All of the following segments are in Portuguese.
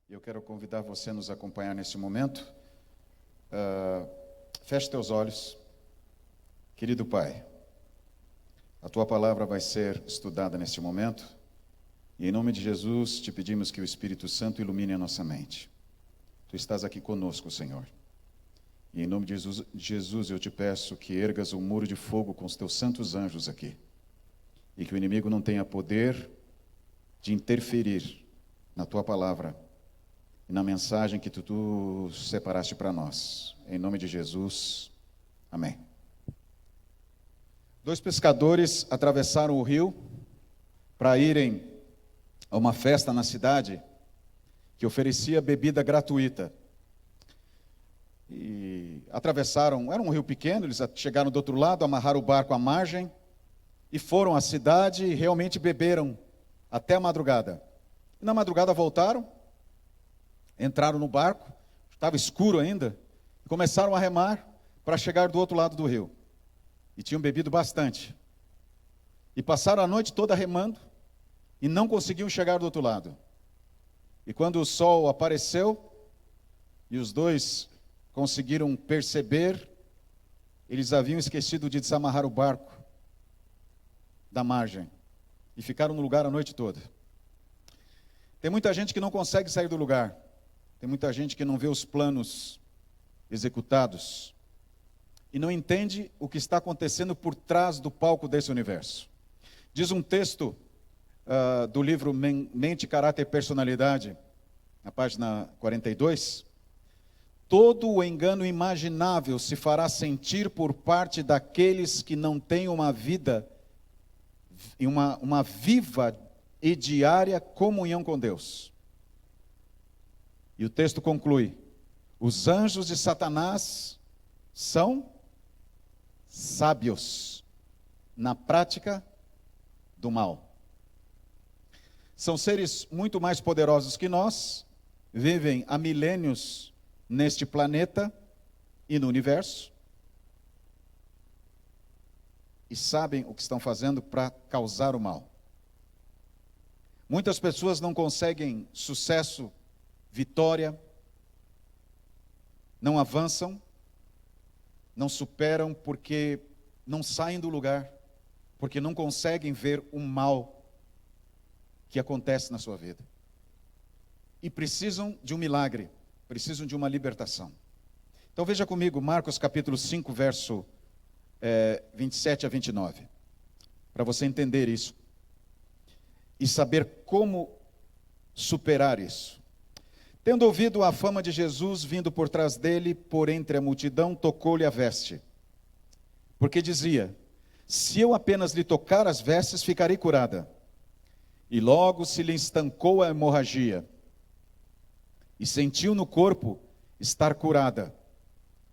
Eu quero convidar você a nos acompanhar nesse momento. Feche teus olhos. Querido Pai, a Tua palavra vai ser estudada neste momento. E em nome de Jesus, te pedimos que o Espírito Santo ilumine a nossa mente. Tu estás aqui conosco, Senhor. E em nome de Jesus, eu te peço que ergas um muro de fogo com os teus santos anjos aqui. E que o inimigo não tenha poder de interferir na Tua palavra e na mensagem que tu separaste para nós. Em nome de Jesus, amém. 2 pescadores atravessaram o rio para irem a uma festa na cidade que oferecia bebida gratuita. E atravessaram, era um rio pequeno, eles chegaram do outro lado, amarraram o barco à margem e foram à cidade e realmente beberam até a madrugada. E na madrugada voltaram, entraram no barco, estava escuro ainda, e começaram a remar para chegar do outro lado do rio. E tinham bebido bastante. E passaram a noite toda remando e não conseguiam chegar do outro lado. E quando o sol apareceu e os dois conseguiram perceber, eles haviam esquecido de desamarrar o barco da margem e ficaram no lugar a noite toda. Tem muita gente que não consegue sair do lugar. Tem muita gente que não vê os planos executados e não entende o que está acontecendo por trás do palco desse universo. Diz um texto do livro Mente, Caráter e Personalidade, na página 42, todo o engano imaginável se fará sentir por parte daqueles que não têm uma vida, uma viva e diária comunhão com Deus. E o texto conclui: os anjos de Satanás são sábios na prática do mal. São seres muito mais poderosos que nós, vivem há milênios neste planeta e no universo, e sabem o que estão fazendo para causar o mal. Muitas pessoas não conseguem sucesso, vitória, não avançam, não superam porque não saem do lugar, porque não conseguem ver o mal que acontece na sua vida. E precisam de um milagre, precisam de uma libertação. Então veja comigo Marcos capítulo 5, verso 27 a 29, para você entender isso e saber como superar isso. Tendo ouvido a fama de Jesus vindo por trás dele, por entre a multidão, tocou-lhe a veste. Porque dizia: se eu apenas lhe tocar as vestes, ficarei curada. E logo se lhe estancou a hemorragia, e sentiu no corpo estar curada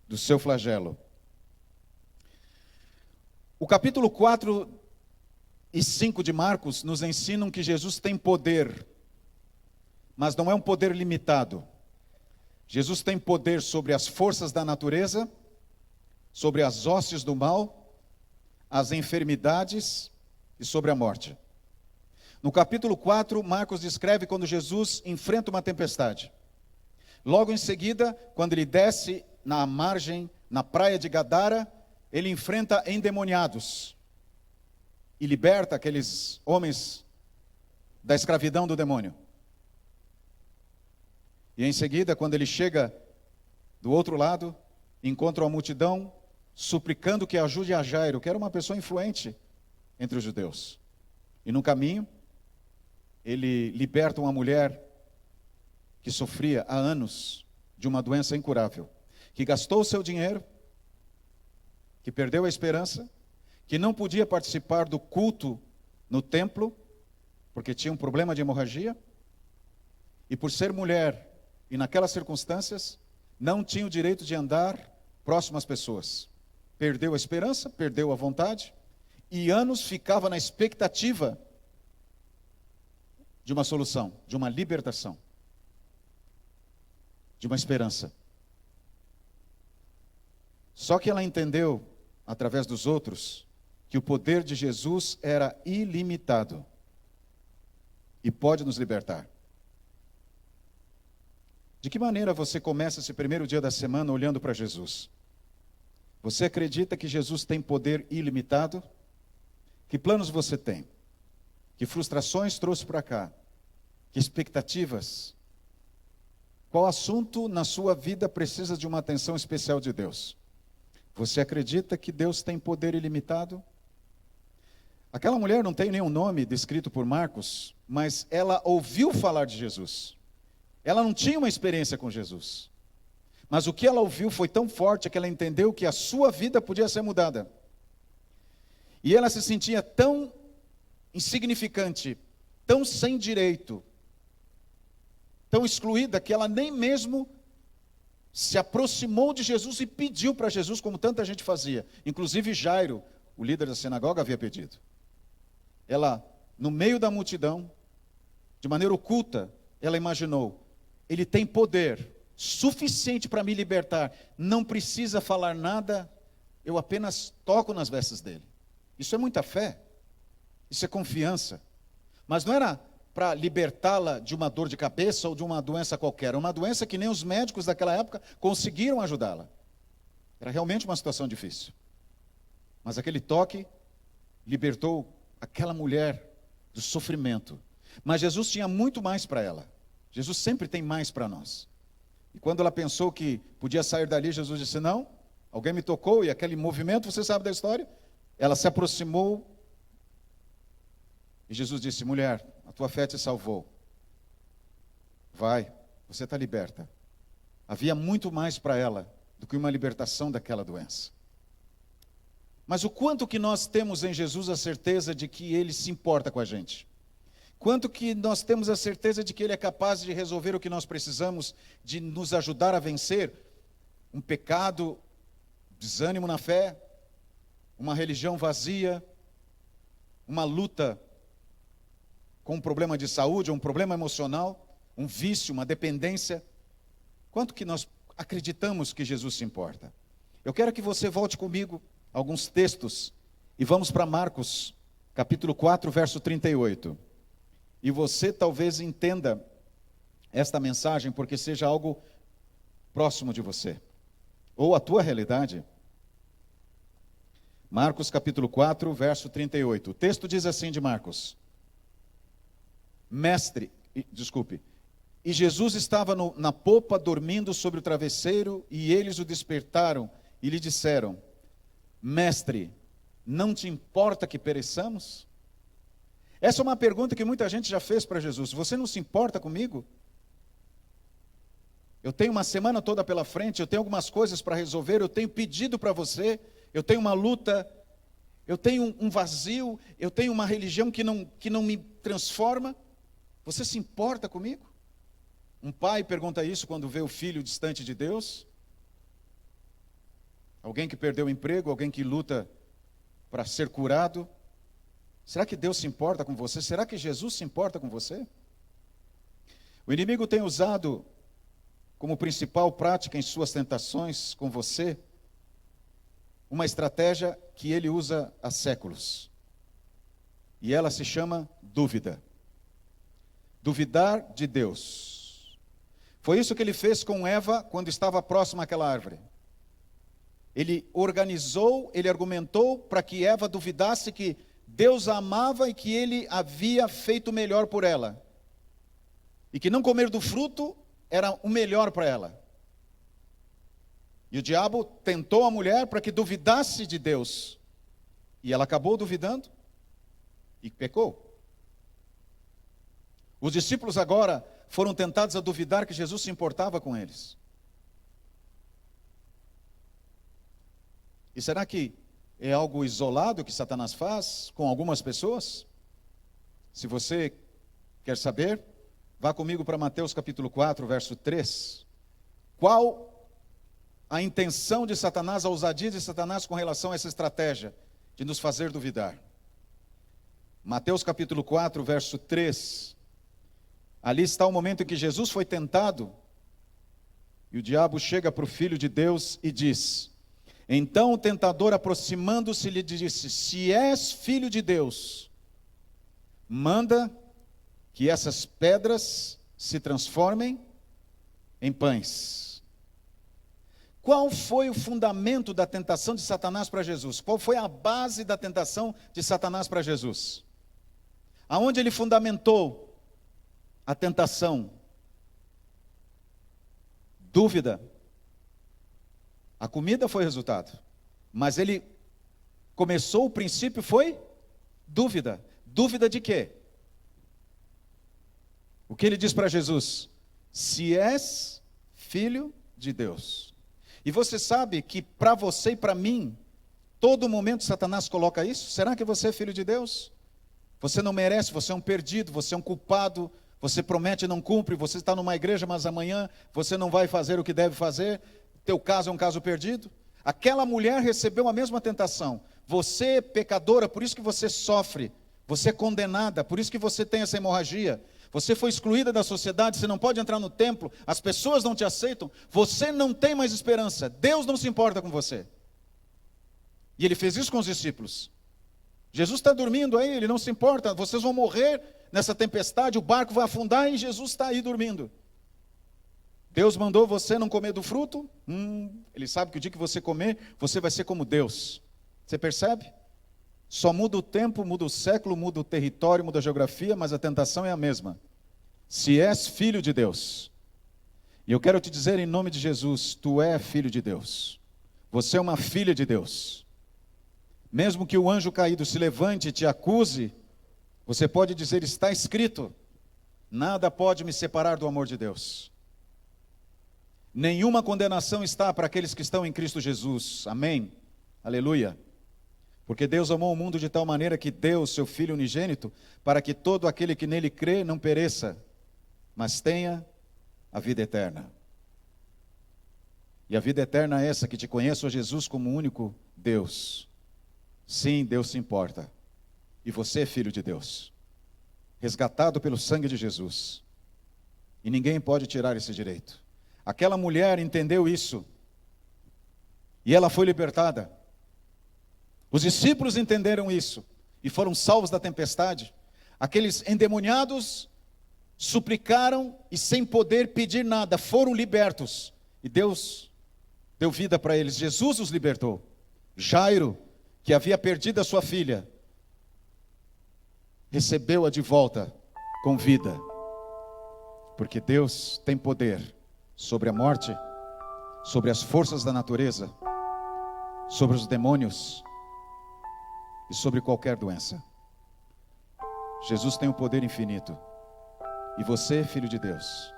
do seu flagelo. O capítulo 4 e 5 de Marcos nos ensinam que Jesus tem poder, mas não é um poder limitado. Jesus tem poder sobre as forças da natureza, sobre as hostes do mal, as enfermidades e sobre a morte. No capítulo 4, Marcos descreve quando Jesus enfrenta uma tempestade. Logo em seguida, quando ele desce na margem, na praia de Gadara, ele enfrenta endemoniados e liberta aqueles homens da escravidão do demônio. E em seguida, quando ele chega do outro lado, encontra uma multidão suplicando que ajude a Jairo, que era uma pessoa influente entre os judeus. E no caminho, ele liberta uma mulher que sofria há anos de uma doença incurável, que gastou o seu dinheiro, que perdeu a esperança, que não podia participar do culto no templo, porque tinha um problema de hemorragia, e por ser mulher, e naquelas circunstâncias, não tinha o direito de andar próximo às pessoas. Perdeu a esperança, perdeu a vontade, e anos ficava na expectativa de uma solução, de uma libertação, de uma esperança. Só que ela entendeu, através dos outros, que o poder de Jesus era ilimitado e pode nos libertar. De que maneira você começa esse primeiro dia da semana olhando para Jesus? Você acredita que Jesus tem poder ilimitado? Que planos você tem? Que frustrações trouxe para cá? Que expectativas? Qual assunto na sua vida precisa de uma atenção especial de Deus? Você acredita que Deus tem poder ilimitado? Aquela mulher não tem nenhum nome descrito por Marcos, mas ela ouviu falar de Jesus. Ela não tinha uma experiência com Jesus. Mas o que ela ouviu foi tão forte que ela entendeu que a sua vida podia ser mudada. E ela se sentia tão insignificante, tão sem direito, tão excluída, que ela nem mesmo se aproximou de Jesus e pediu para Jesus, como tanta gente fazia. Inclusive Jairo, o líder da sinagoga, havia pedido. Ela, no meio da multidão, de maneira oculta, ela imaginou: ele tem poder suficiente para me libertar, não precisa falar nada, eu apenas toco nas vestes dele. Isso é muita fé, isso é confiança. Mas não era para libertá-la de uma dor de cabeça ou de uma doença qualquer, uma doença que nem os médicos daquela época conseguiram ajudá-la. Era realmente uma situação difícil. Mas aquele toque libertou aquela mulher do sofrimento. Mas Jesus tinha muito mais para ela. Jesus sempre tem mais para nós. E quando ela pensou que podia sair dali, Jesus disse: não, alguém me tocou, e aquele movimento, você sabe da história? Ela se aproximou, e Jesus disse: mulher, a tua fé te salvou. Vai, você está liberta. Havia muito mais para ela do que uma libertação daquela doença. Mas o quanto que nós temos em Jesus a certeza de que Ele se importa com a gente? Quanto que nós temos a certeza de que Ele é capaz de resolver o que nós precisamos, de nos ajudar a vencer um pecado, desânimo na fé, uma religião vazia, uma luta com um problema de saúde, um problema emocional, um vício, uma dependência. Quanto que nós acreditamos que Jesus se importa? Eu quero que você volte comigo a alguns textos e vamos para Marcos, capítulo 4, verso 38. E você talvez entenda esta mensagem porque seja algo próximo de você, ou a tua realidade. Marcos capítulo 4, verso 38. O texto diz assim de Marcos: E Jesus estava na popa dormindo sobre o travesseiro, e eles o despertaram e lhe disseram: Mestre, não te importa que pereçamos? Essa é uma pergunta que muita gente já fez para Jesus. Você não se importa comigo? Eu tenho uma semana toda pela frente, eu tenho algumas coisas para resolver, eu tenho pedido para você, eu tenho uma luta, eu tenho um vazio, eu tenho uma religião que não me transforma. Você se importa comigo? Um pai pergunta isso quando vê o filho distante de Deus. Alguém que perdeu o emprego, alguém que luta para ser curado. Será que Deus se importa com você? Será que Jesus se importa com você? O inimigo tem usado como principal prática em suas tentações com você uma estratégia que ele usa há séculos. E ela se chama dúvida. Duvidar de Deus. Foi isso que ele fez com Eva quando estava próxima àquela árvore. Ele organizou, ele argumentou para que Eva duvidasse que Deus a amava e que Ele havia feito o melhor por ela. E que não comer do fruto era o melhor para ela. E o diabo tentou a mulher para que duvidasse de Deus. E ela acabou duvidando e pecou. Os discípulos agora foram tentados a duvidar que Jesus se importava com eles. E será que é algo isolado que Satanás faz com algumas pessoas? Se você quer saber, vá comigo para Mateus capítulo 4, verso 3. Qual a intenção de Satanás, a ousadia de Satanás com relação a essa estratégia de nos fazer duvidar? Mateus capítulo 4, verso 3. Ali está o momento em que Jesus foi tentado, e o diabo chega para o Filho de Deus e diz: Então o tentador, aproximando-se, lhe disse: Se és filho de Deus, manda que essas pedras se transformem em pães. Qual foi o fundamento da tentação de Satanás para Jesus? Qual foi a base da tentação de Satanás para Jesus? Aonde ele fundamentou a tentação? Dúvida. A comida foi resultado, mas ele começou, o princípio foi dúvida. Dúvida de quê? O que ele diz para Jesus? Se és filho de Deus. E você sabe que para você e para mim, todo momento Satanás coloca isso. Será que você é filho de Deus? Você não merece, você é um perdido, você é um culpado, você promete e não cumpre, você está numa igreja, mas amanhã você não vai fazer o que deve fazer, teu caso é um caso perdido. Aquela mulher recebeu a mesma tentação. Você é pecadora, por isso que você sofre, você é condenada, por isso que você tem essa hemorragia. Você foi excluída da sociedade, você não pode entrar no templo, as pessoas não te aceitam, você não tem mais esperança, Deus não se importa com você. E ele fez isso com os discípulos. Jesus está dormindo aí, ele não se importa, vocês vão morrer nessa tempestade, o barco vai afundar e Jesus está aí dormindo. Deus mandou você não comer do fruto, ele sabe que o dia que você comer, você vai ser como Deus. Você percebe? Só muda o tempo, muda o século, muda o território, muda a geografia, mas a tentação é a mesma. Se és filho de Deus, e eu quero te dizer em nome de Jesus, tu é filho de Deus. Você é uma filha de Deus. Mesmo que o anjo caído se levante e te acuse, você pode dizer, está escrito, nada pode me separar do amor de Deus. Nenhuma condenação está para aqueles que estão em Cristo Jesus. Amém? Aleluia. Porque Deus amou o mundo de tal maneira que deu o seu Filho unigênito, para que todo aquele que nele crê não pereça, mas tenha a vida eterna. E a vida eterna é essa, que te conheça, ó Jesus, como o único Deus. Sim, Deus se importa. E você é filho de Deus, resgatado pelo sangue de Jesus. E ninguém pode tirar esse direito. Aquela mulher entendeu isso, e ela foi libertada. Os discípulos entenderam isso e foram salvos da tempestade. Aqueles endemoniados suplicaram e sem poder pedir nada, foram libertos. E Deus deu vida para eles. Jesus os libertou. Jairo, que havia perdido a sua filha, recebeu-a de volta com vida. Porque Deus tem poder sobre a morte, sobre as forças da natureza, sobre os demônios e sobre qualquer doença. Jesus tem o poder infinito. E você, filho de Deus,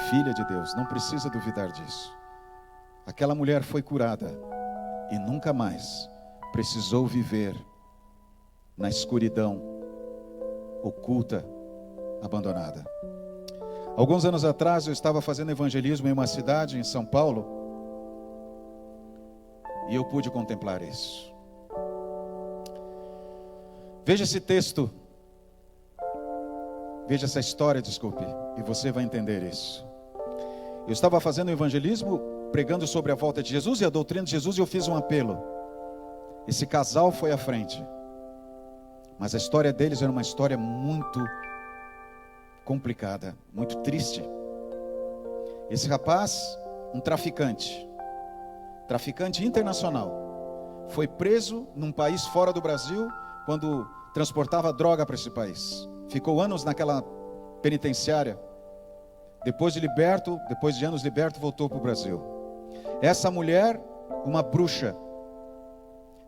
filha de Deus, não precisa duvidar disso. Aquela mulher foi curada e nunca mais precisou viver na escuridão, oculta, abandonada. Alguns anos atrás eu estava fazendo evangelismo em uma cidade em São Paulo e eu pude contemplar isso. Veja esse texto, veja essa história, desculpe, e você vai entender isso. Eu estava fazendo evangelismo, pregando sobre a volta de Jesus e a doutrina de Jesus, e eu fiz um apelo. Esse casal foi à frente, mas a história deles era uma história muito complicada, muito triste. Esse rapaz, um traficante internacional, foi preso num país fora do Brasil, quando transportava droga para esse país. Ficou anos naquela penitenciária. Depois de anos liberto, voltou para o Brasil. Essa mulher, uma bruxa,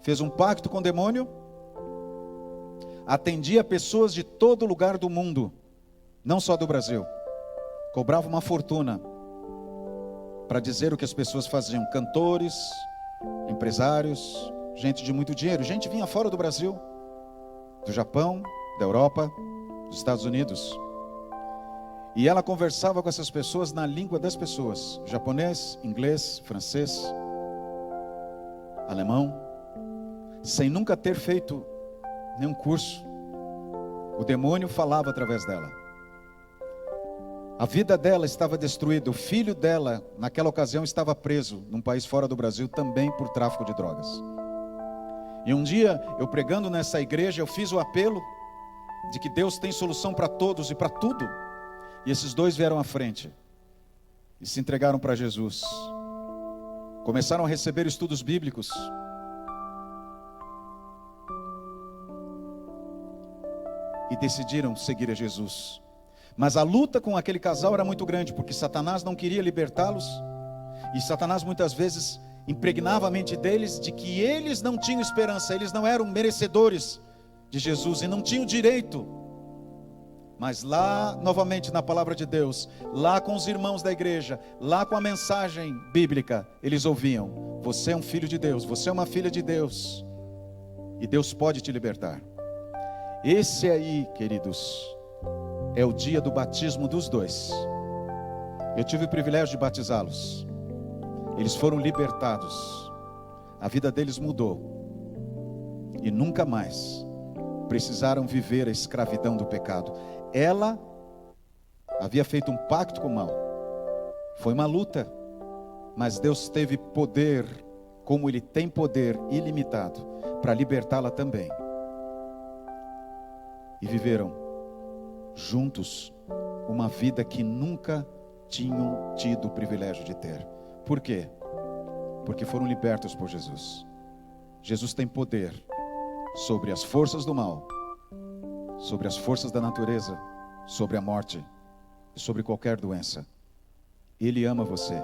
fez um pacto com o demônio, atendia pessoas de todo lugar do mundo, não só do Brasil. Cobrava uma fortuna para dizer o que as pessoas faziam. Cantores, empresários, gente de muito dinheiro. Gente vinha fora do Brasil, do Japão, da Europa, dos Estados Unidos. E ela conversava com essas pessoas na língua das pessoas. Japonês, inglês, francês, alemão. Sem nunca ter feito nenhum curso. O demônio falava através dela. A vida dela estava destruída. O filho dela, naquela ocasião, estava preso num país fora do Brasil, também por tráfico de drogas. E um dia, eu pregando nessa igreja, eu fiz o apelo de que Deus tem solução para todos e para tudo. E esses dois vieram à frente. e se entregaram para Jesus. Começaram a receber estudos bíblicos. E decidiram seguir a Jesus. Mas a luta com aquele casal era muito grande, porque Satanás não queria libertá-los. E Satanás muitas vezes impregnava a mente deles de que eles não tinham esperança, eles não eram merecedores de Jesus e não tinham direito. Mas lá, novamente na palavra de Deus, lá com os irmãos da igreja, lá com a mensagem bíblica, eles ouviam: você é um filho de Deus, você é uma filha de Deus, e Deus pode te libertar. Esse aí, queridos, é o dia do batismo dos dois. Eu tive o privilégio de batizá-los. Eles foram libertados, a vida deles mudou, e nunca mais precisaram viver a escravidão do pecado. Ela havia feito um pacto com o mal, foi uma luta, mas Deus teve poder, como Ele tem poder ilimitado, para libertá-la também. E viveram juntos uma vida que nunca tinham tido o privilégio de ter. Por quê? Porque foram libertos por Jesus. Jesus tem poder sobre as forças do mal, sobre as forças da natureza, sobre a morte e sobre qualquer doença. Ele ama você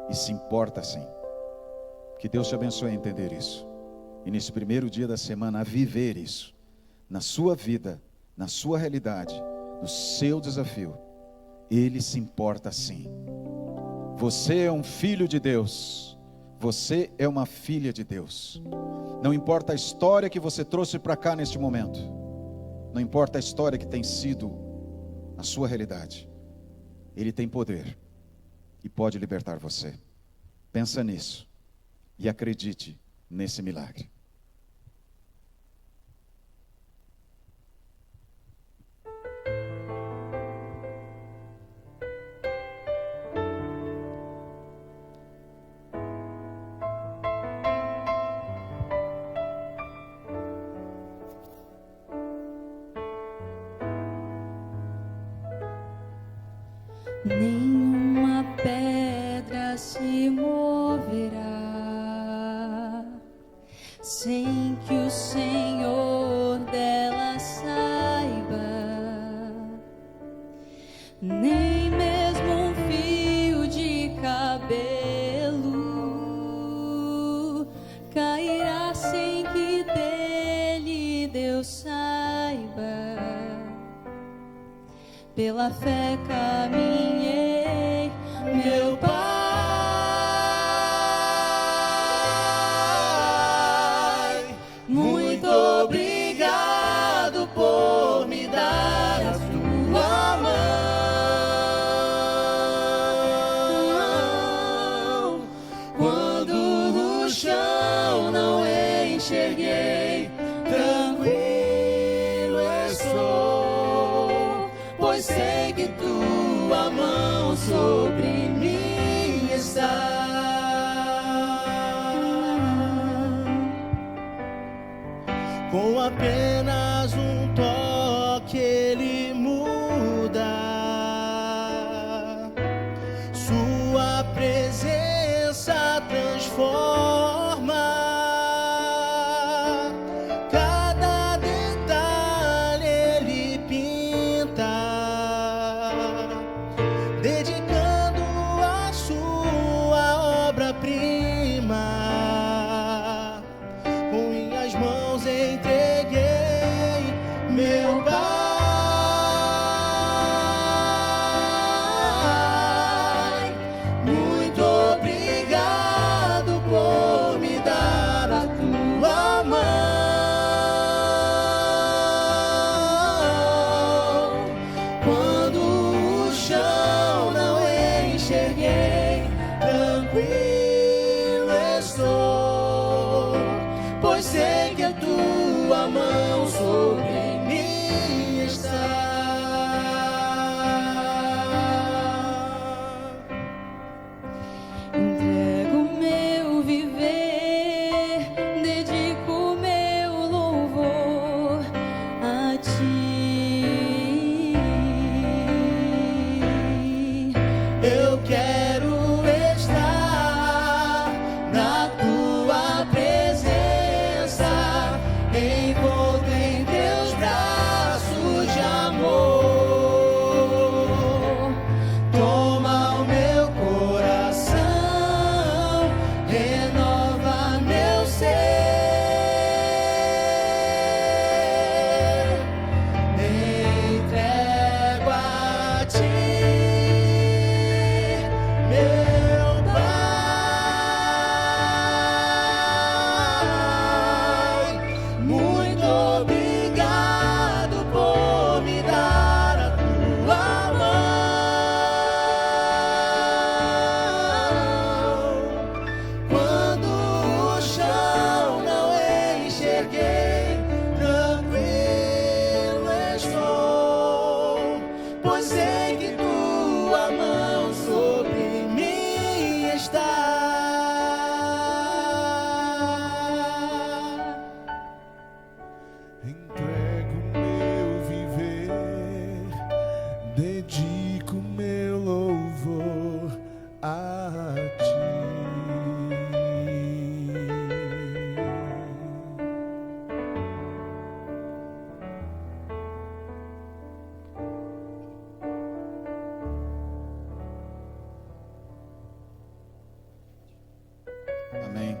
e se importa sim. Que Deus te abençoe a entender isso. E nesse primeiro dia da semana, a viver isso na sua vida, na sua realidade, no seu desafio. Ele se importa sim. Você é um filho de Deus. Você é uma filha de Deus. Não importa a história que você trouxe para cá neste momento. Não importa a história que tem sido a sua realidade. Ele tem poder e pode libertar você. Pensa nisso e acredite nesse milagre. Nenhuma pedra se moverá sem que o Senhor dela saiba, nem mesmo um fio de cabelo cairá sem que dele Deus saiba. Pela fé caminhei, meu Pai. Muito obrigado por me dar a tua mão. Quando o chão não enxerguei, tranquilo estou, pois sei que tua mão sobre mim está. Com apenas um toque ele muda, sua presença transforma cada detalhe, ele pinta, dedicando a sua obra-prima. Com minhas mãos entreguei, meu Pai. Muito obrigado por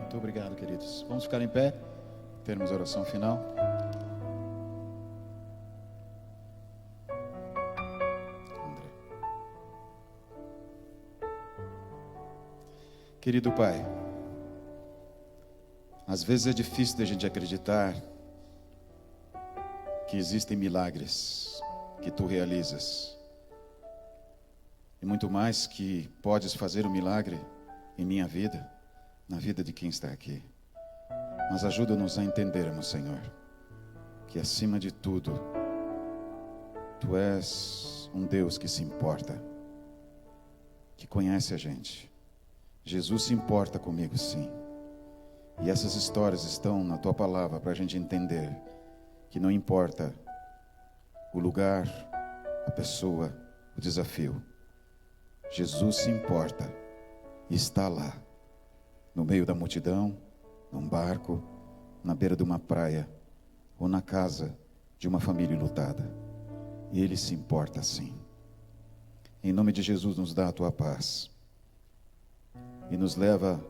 Muito obrigado, queridos. Vamos ficar em pé, termos a oração final. André. Querido Pai, às vezes é difícil da gente acreditar que existem milagres que Tu realizas. E muito mais que podes fazer um milagre em minha vida, na vida de quem está aqui. Mas ajuda-nos a entendermos, Senhor, que acima de tudo, Tu és um Deus que se importa, que conhece a gente. Jesus se importa comigo, sim. E essas histórias estão na Tua palavra para a gente entender que não importa o lugar, a pessoa, o desafio. Jesus se importa e está lá, no meio da multidão, num barco, na beira de uma praia ou na casa de uma família enlutada. E Ele se importa sim. Em nome de Jesus, nos dá a Tua paz e nos leva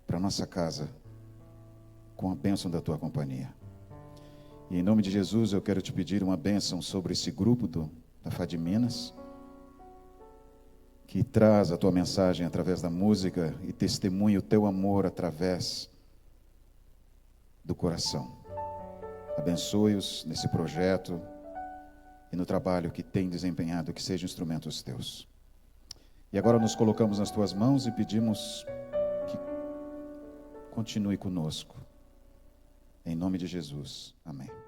para nossa casa com a bênção da Tua companhia. E em nome de Jesus eu quero Te pedir uma bênção sobre esse grupo da FAD Minas, que traz a Tua mensagem através da música e testemunha o Teu amor através do coração. Abençoe-os nesse projeto e no trabalho que tem desempenhado, que sejam instrumentos Teus. E agora nos colocamos nas Tuas mãos e pedimos que continue conosco. Em nome de Jesus. Amém.